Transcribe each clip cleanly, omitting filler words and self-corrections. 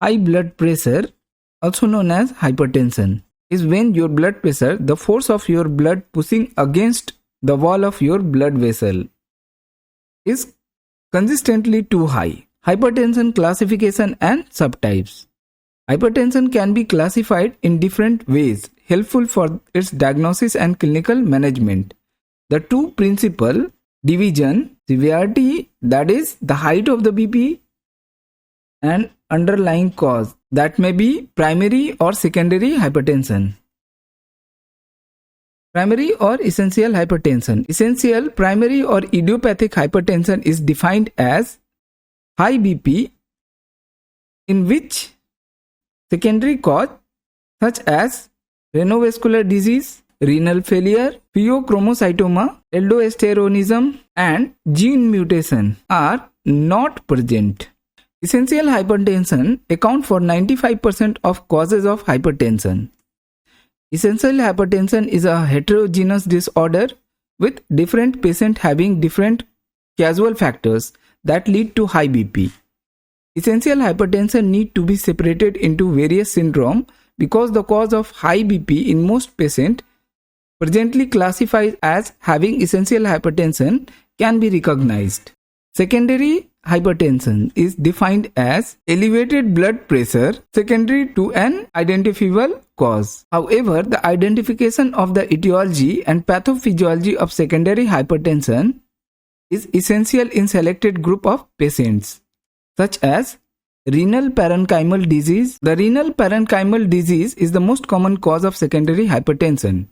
High blood pressure, also known as hypertension, is when your blood pressure, the force of your blood pushing against the wall of your blood vessel, is consistently too high. Hypertension classification and subtypes. Hypertension can be classified in different ways, helpful for its diagnosis and clinical management. The two principal division: severity, that is the height of the BP, and underlying cause, that may be primary or secondary hypertension. Primary or essential hypertension. Essential, primary or idiopathic hypertension is defined as high BP in which secondary cause such as renovascular disease, renal failure, pheochromocytoma, aldosteronism, and gene mutation are not present. Essential hypertension accounts for 95% of causes of hypertension. Essential hypertension is a heterogeneous disorder with different patients having different causal factors that lead to high BP. Essential hypertension need to be separated into various syndromes because the cause of high BP in most patients presently classified as having essential hypertension can be recognized. Secondary hypertension is defined as elevated blood pressure secondary to an identifiable cause. However, the identification of the etiology and pathophysiology of secondary hypertension is essential in selected group of patients, such as renal parenchymal disease. The renal parenchymal disease is the most common cause of secondary hypertension.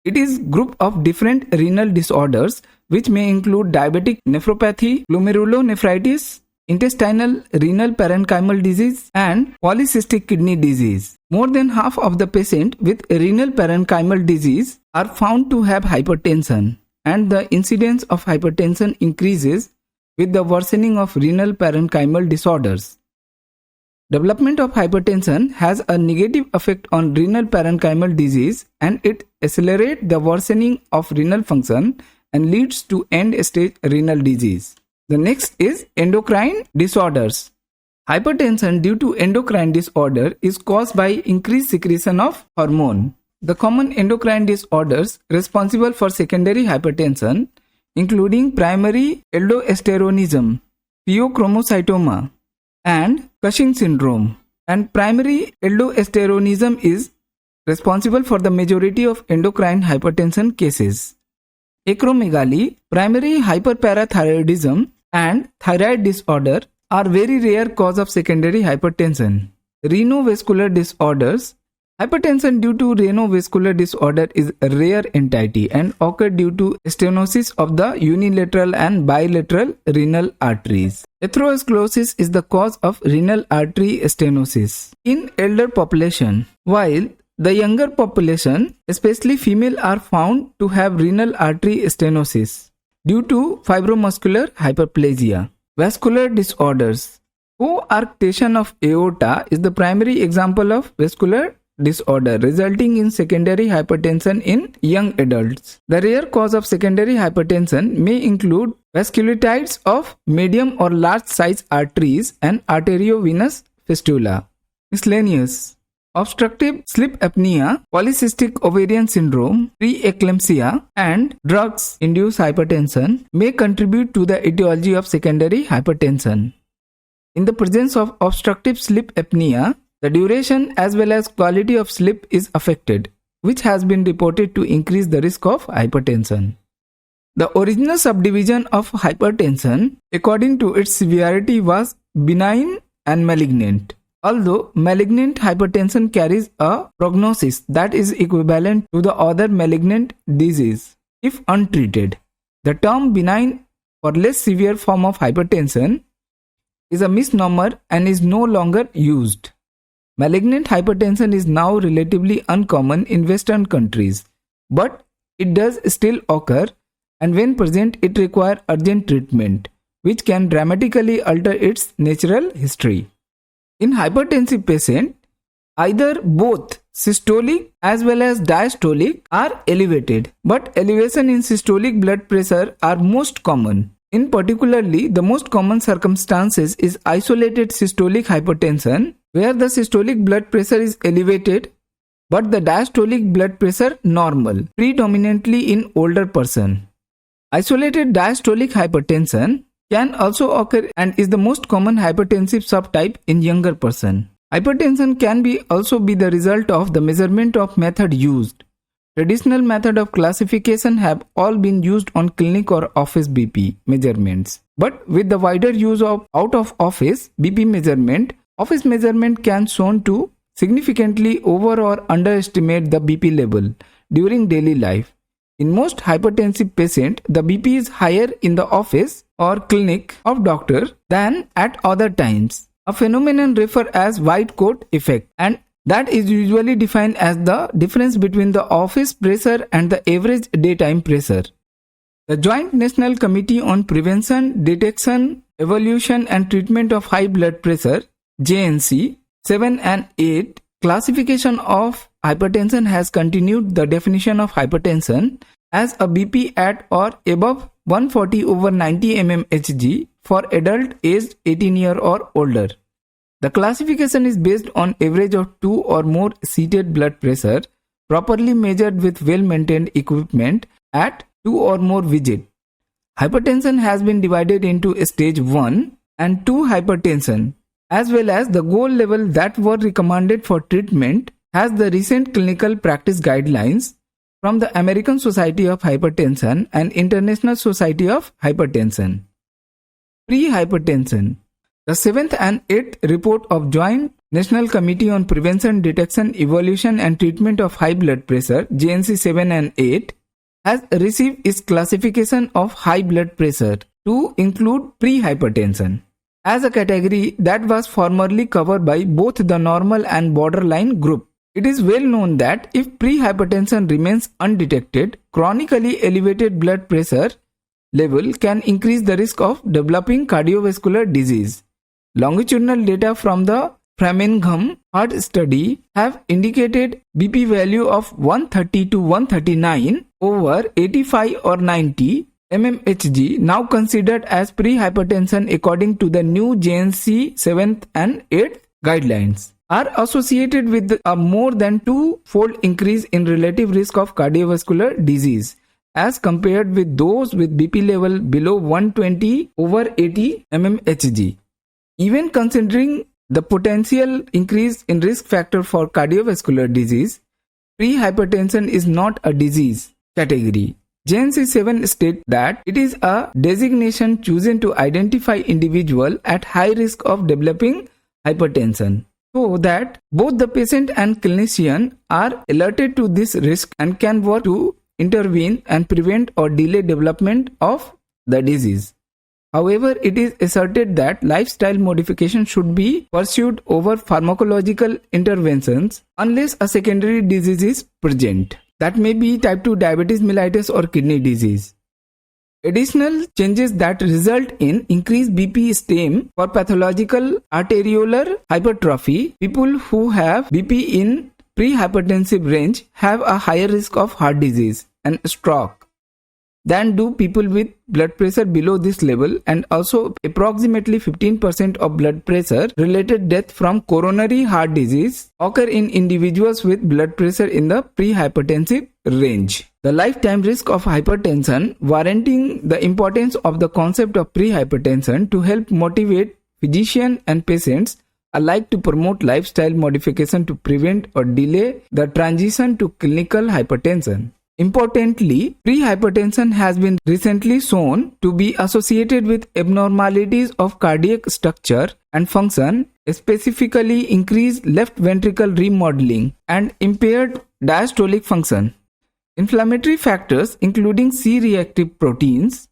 It is a group of different renal disorders which may include diabetic nephropathy, glomerulonephritis, intestinal renal parenchymal disease, and polycystic kidney disease. More than half of the patients with renal parenchymal disease are found to have hypertension, and the incidence of hypertension increases with the worsening of renal parenchymal disorders. Development of hypertension has a negative effect on renal parenchymal disease, and it accelerates the worsening of renal function and leads to end-stage renal disease. The next is endocrine disorders. Hypertension due to endocrine disorder is caused by increased secretion of hormone. The common endocrine disorders responsible for secondary hypertension, including primary aldosteronism, pheochromocytoma, and Cushing syndrome. And primary aldosteronism is responsible for the majority of endocrine hypertension cases. Acromegaly, primary hyperparathyroidism, and thyroid disorder are very rare cause of secondary hypertension. Renovascular disorders. Hypertension due to renovascular disorder is a rare entity and occur due to stenosis of the unilateral and bilateral renal arteries. Atherosclerosis is the cause of renal artery stenosis in elder population, while the younger population, especially female, are found to have renal artery stenosis due to fibromuscular hyperplasia. Vascular disorders. Coarctation of aorta is the primary example of vascular disorder resulting in secondary hypertension in young adults. The rare cause of secondary hypertension may include vasculitis of medium or large size arteries and arteriovenous fistula. Miscellaneous. Obstructive sleep apnea, polycystic ovarian syndrome, preeclampsia, and drugs-induced hypertension may contribute to the etiology of secondary hypertension. In the presence of obstructive sleep apnea, the duration as well as quality of sleep is affected, which has been reported to increase the risk of hypertension. The original subdivision of hypertension, according to its severity, was benign and malignant. Although malignant hypertension carries a prognosis that is equivalent to the other malignant disease if untreated, the term benign or less severe form of hypertension is a misnomer and is no longer used. Malignant hypertension is now relatively uncommon in Western countries, but it does still occur, and when present it requires urgent treatment, which can dramatically alter its natural history. In hypertensive patients, either both systolic as well as diastolic are elevated, but elevation in systolic blood pressure are most common. In particularly, the most common circumstances is isolated systolic hypertension where the systolic blood pressure is elevated but the diastolic blood pressure normal, predominantly in older person. Isolated diastolic hypertension can also occur and is the most common hypertensive subtype in younger person. Hypertension can also be the result of the measurement of method used. Traditional method of classification have all been used on clinic or office BP measurements. But with the wider use of out-of-office BP measurement, office measurement can shown to significantly over or underestimate the BP level during daily life. In most hypertensive patients, the BP is higher in the office or clinic of doctor than at other times. A phenomenon referred as white coat effect, and that is usually defined as the difference between the office pressure and the average daytime pressure. The Joint National Committee on Prevention, Detection, Evaluation and Treatment of High Blood Pressure (JNC) 7 and 8 classification of hypertension has continued the definition of hypertension as a BP at or above 140/90 mmHg for adult aged 18 years or older. The classification is based on average of 2 or more seated blood pressure properly measured with well-maintained equipment at 2 or more visits. Hypertension has been divided into stage 1 and 2 hypertension, as well as the goal level that were recommended for treatment as the recent clinical practice guidelines from the American Society of Hypertension and International Society of Hypertension. Pre-hypertension. The 7th and 8th report of Joint National Committee on Prevention, Detection, Evaluation and Treatment of High Blood Pressure (JNC 7 and 8) has received its classification of high blood pressure to include pre-hypertension as a category that was formerly covered by both the normal and borderline group. It is well known that if pre-hypertension remains undetected, chronically elevated blood pressure level can increase the risk of developing cardiovascular disease. Longitudinal data from the Framingham Heart Study have indicated BP value of 130 to 139 over 85 or 90 mmHg, now considered as pre-hypertension according to the new JNC 7th and 8th guidelines, are associated with a more than 2-fold increase in relative risk of cardiovascular disease as compared with those with BP level below 120 over 80 mmHg. Even considering the potential increase in risk factor for cardiovascular disease, pre-hypertension is not a disease category. JNC 7 states that it is a designation chosen to identify individuals at high risk of developing hypertension, so that both the patient and clinician are alerted to this risk and can work to intervene and prevent or delay development of the disease. However, it is asserted that lifestyle modification should be pursued over pharmacological interventions unless a secondary disease is present. That may be type 2 diabetes mellitus or kidney disease. Additional changes that result in increased BP stem for pathological arteriolar hypertrophy. People who have BP in pre-hypertensive range have a higher risk of heart disease and stroke than do people with blood pressure below this level, and also approximately 15% of blood pressure related death from coronary heart disease occur in individuals with blood pressure in the pre-hypertensive range. The lifetime risk of hypertension warranting the importance of the concept of pre-hypertension to help motivate physicians and patients alike to promote lifestyle modification to prevent or delay the transition to clinical hypertension. Importantly, pre-hypertension has been recently shown to be associated with abnormalities of cardiac structure and function, specifically increased left ventricle remodeling and impaired diastolic function. Inflammatory factors including C-reactive proteins,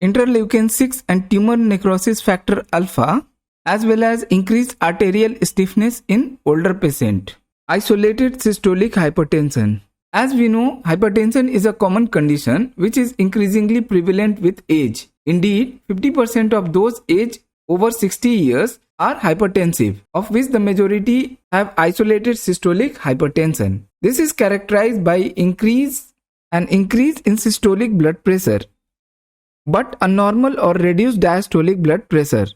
interleukin 6 and tumor necrosis factor alpha, as well as increased arterial stiffness in older patients. Isolated systolic hypertension. As we know, hypertension is a common condition which is increasingly prevalent with age. Indeed, 50% of those aged over 60 years are hypertensive, of which the majority have isolated systolic hypertension. This is characterized by an increase in systolic blood pressure, but a normal or reduced diastolic blood pressure.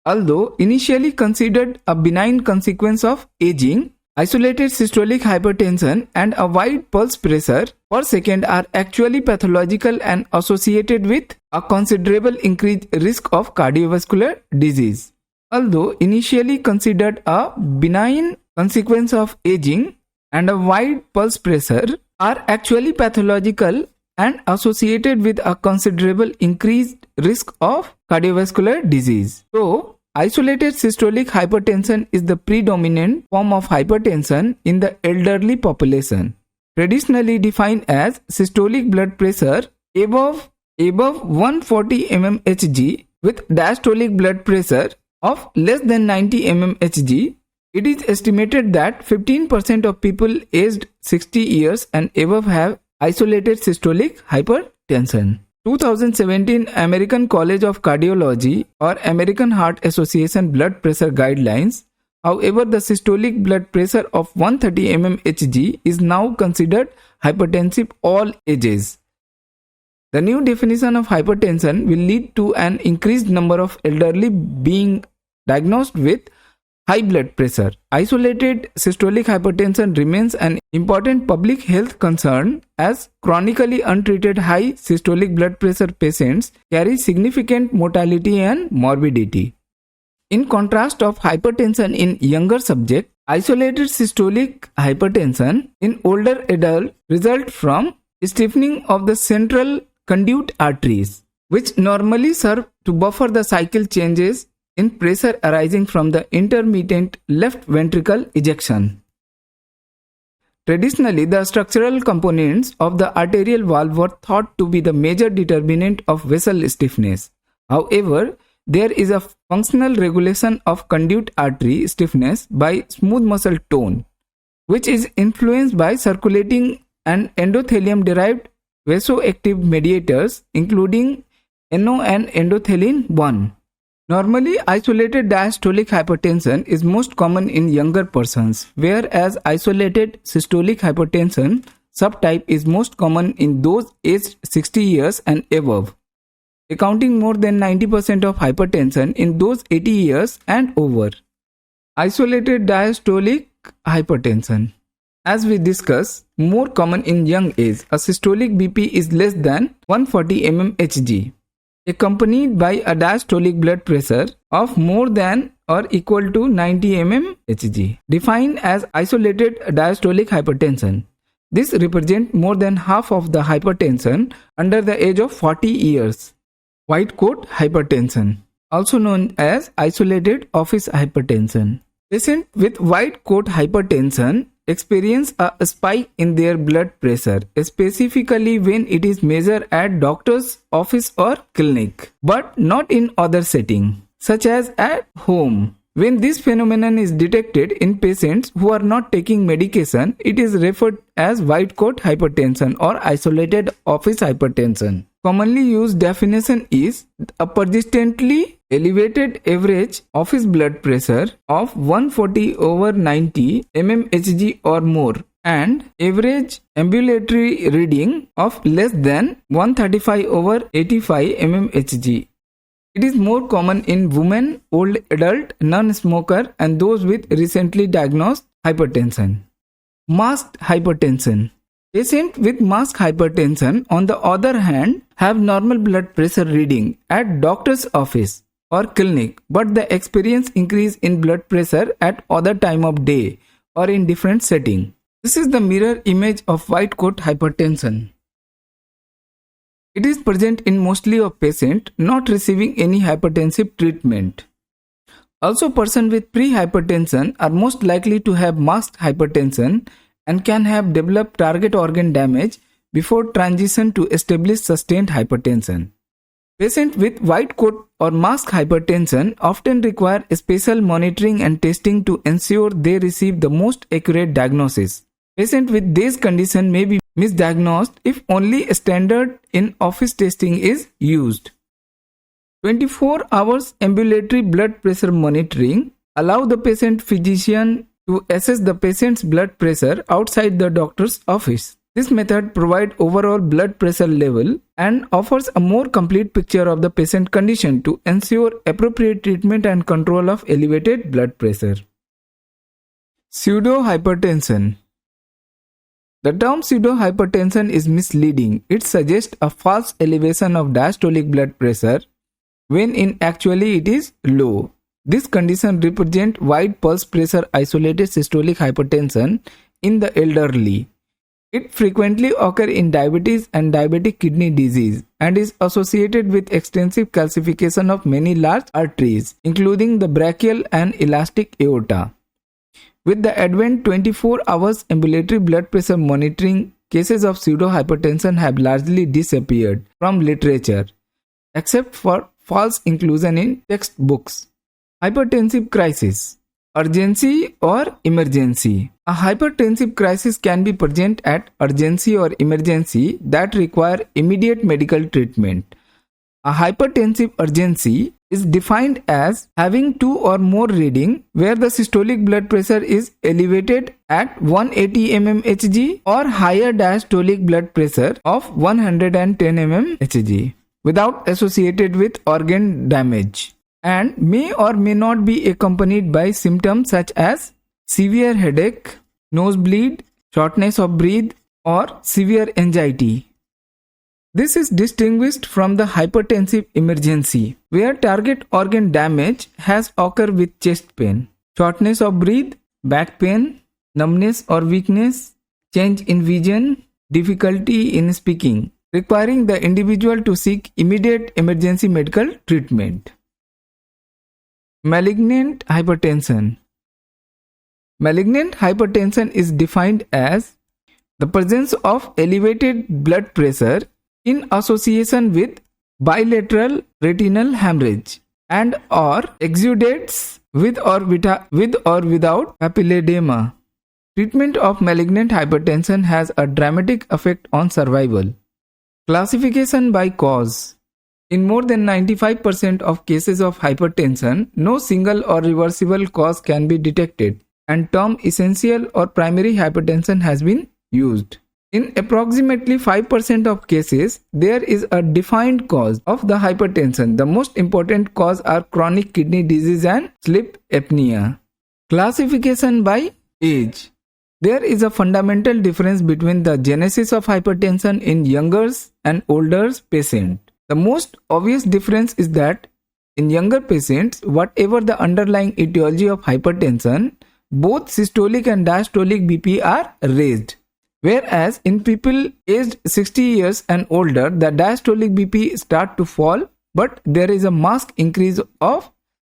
Although initially considered a benign consequence of aging, isolated systolic hypertension and a wide pulse pressure per second are actually pathological and associated with a considerable increased risk of cardiovascular disease. Although initially considered a benign consequence of aging and a wide pulse pressure are actually pathological and associated with a considerable increased risk of cardiovascular disease. So, isolated systolic hypertension is the predominant form of hypertension in the elderly population, traditionally defined as systolic blood pressure above 140 mmHg with diastolic blood pressure of less than 90 mmHg. It is estimated that 15% of people aged 60 years and above have isolated systolic hypertension. 2017 American College of Cardiology or American Heart Association blood pressure guidelines. However, the systolic blood pressure of 130 mmHg is now considered hypertensive all ages. The new definition of hypertension will lead to an increased number of elderly being diagnosed with high blood pressure. Isolated systolic hypertension remains an important public health concern as chronically untreated high systolic blood pressure patients carry significant mortality and morbidity. In contrast of hypertension in younger subjects, isolated systolic hypertension in older adults result from stiffening of the central conduit arteries, which normally serve to buffer the cycle changes in pressure arising from the intermittent left ventricle ejection. Traditionally, the structural components of the arterial valve were thought to be the major determinant of vessel stiffness. However, there is a functional regulation of conduit artery stiffness by smooth muscle tone, which is influenced by circulating and endothelium-derived vasoactive mediators, including NO and endothelin 1. Normally, isolated diastolic hypertension is most common in younger persons, whereas isolated systolic hypertension subtype is most common in those aged 60 years and above, accounting more than 90% of hypertension in those 80 years and over. Isolated diastolic hypertension. As we discussed, more common in young age, a systolic BP is less than 140 mmHg. Accompanied by a diastolic blood pressure of more than or equal to 90 mmHg, defined as isolated diastolic hypertension. This represents more than half of the hypertension under the age of 40 years. White coat hypertension, also known as isolated office hypertension. Patients with white coat hypertension experience a spike in their blood pressure, specifically when it is measured at doctor's office or clinic, but not in other settings, such as at home. When this phenomenon is detected in patients who are not taking medication, it is referred as white coat hypertension or isolated office hypertension. Commonly used definition is a persistently elevated average office blood pressure of 140/90 mmHg or more and average ambulatory reading of less than 135/85 mmHg. It is more common in women, old adult, non-smoker and those with recently diagnosed hypertension. Masked hypertension. Patients with masked hypertension, on the other hand, have normal blood pressure reading at doctor's office or clinic, but they experience increase in blood pressure at other time of day or in different setting. This is the mirror image of white coat hypertension. It is present in mostly of patients not receiving any hypertensive treatment. Also, persons with pre-hypertension are most likely to have masked hypertension and can have developed target organ damage before transition to established sustained hypertension. Patients with white coat or masked hypertension often require special monitoring and testing to ensure they receive the most accurate diagnosis. Patients with this condition may be misdiagnosed if only standard in-office testing is used. 24 hours ambulatory blood pressure monitoring allow the patient physician to assess the patient's blood pressure outside the doctor's office. This method provides overall blood pressure level and offers a more complete picture of the patient condition to ensure appropriate treatment and control of elevated blood pressure. Pseudo-hypertension. The term pseudo-hypertension is misleading. It suggests a false elevation of diastolic blood pressure when in actually it is low. This condition represents wide pulse pressure isolated systolic hypertension in the elderly. It frequently occurs in diabetes and diabetic kidney disease and is associated with extensive calcification of many large arteries, including the brachial and elastic aorta. With the advent 24 hours ambulatory blood pressure monitoring, cases of pseudo-hypertension have largely disappeared from literature, except for false inclusion in textbooks. Hypertensive crisis. Urgency or emergency. A hypertensive crisis can be present at urgency or emergency that require immediate medical treatment. A hypertensive urgency is defined as having two or more reading where the systolic blood pressure is elevated at 180 mmHg or higher diastolic blood pressure of 110 mmHg without associated with organ damage, and may or may not be accompanied by symptoms such as severe headache, nosebleed, shortness of breath, or severe anxiety. This is distinguished from the hypertensive emergency, where target organ damage has occurred with chest pain, shortness of breath, back pain, numbness or weakness, change in vision, difficulty in speaking, requiring the individual to seek immediate emergency medical treatment. Malignant hypertension. Malignant hypertension is defined as the presence of elevated blood pressure in association with bilateral retinal hemorrhage and or exudates with or without papilledema. Treatment of malignant hypertension has a dramatic effect on survival. Classification by cause. In more than 95% of cases of hypertension, no single or reversible cause can be detected, and term essential or primary hypertension has been used. In approximately 5% of cases, there is a defined cause of the hypertension. The most important cause are chronic kidney disease and sleep apnea. Classification by age. There is a fundamental difference between the genesis of hypertension in younger and older patients. The most obvious difference is that in younger patients, whatever the underlying etiology of hypertension, both systolic and diastolic BP are raised. Whereas in people aged 60 years and older, the diastolic BP start to fall, but there is a marked increase of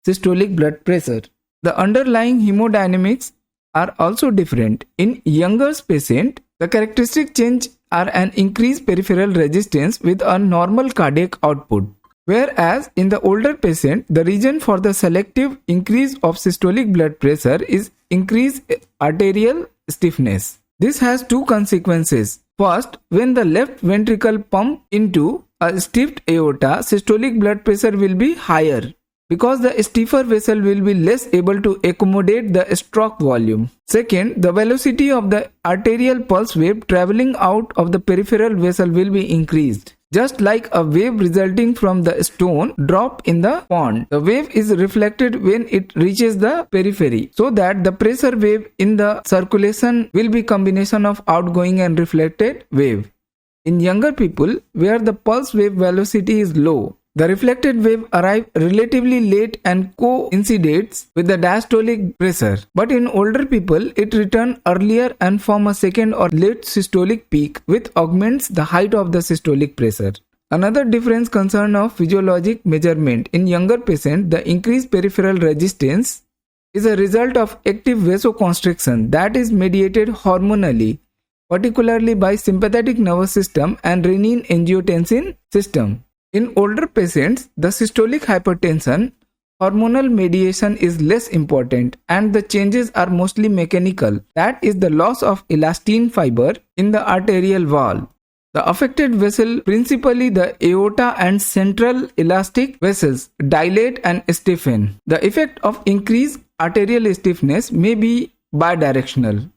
systolic blood pressure. The underlying hemodynamics are also different. In younger patients, the characteristic change are an increased peripheral resistance with a normal cardiac output. Whereas in the older patient, the reason for the selective increase of systolic blood pressure is increased arterial stiffness. This has two consequences. First, when the left ventricle pumps into a stiffed aorta, systolic blood pressure will be higher because the stiffer vessel will be less able to accommodate the stroke volume. Second, the velocity of the arterial pulse wave traveling out of the peripheral vessel will be increased. Just like a wave resulting from the stone drop in the pond, the wave is reflected when it reaches the periphery, so that the pressure wave in the circulation will be combination of outgoing and reflected wave. In younger people, where the pulse wave velocity is low, the reflected wave arrives relatively late and coincides with the diastolic pressure. But in older people, it returns earlier and forms a second or late systolic peak, which augments the height of the systolic pressure. Another difference concerns of physiologic measurement. In younger patients, the increased peripheral resistance is a result of active vasoconstriction that is mediated hormonally, particularly by sympathetic nervous system and renin-angiotensin system. In older patients, the systolic hypertension hormonal mediation is less important and the changes are mostly mechanical. That is the loss of elastin fiber in the arterial wall. The affected vessel, principally the aorta and central elastic vessels, dilate and stiffen. The effect of increased arterial stiffness may be bidirectional.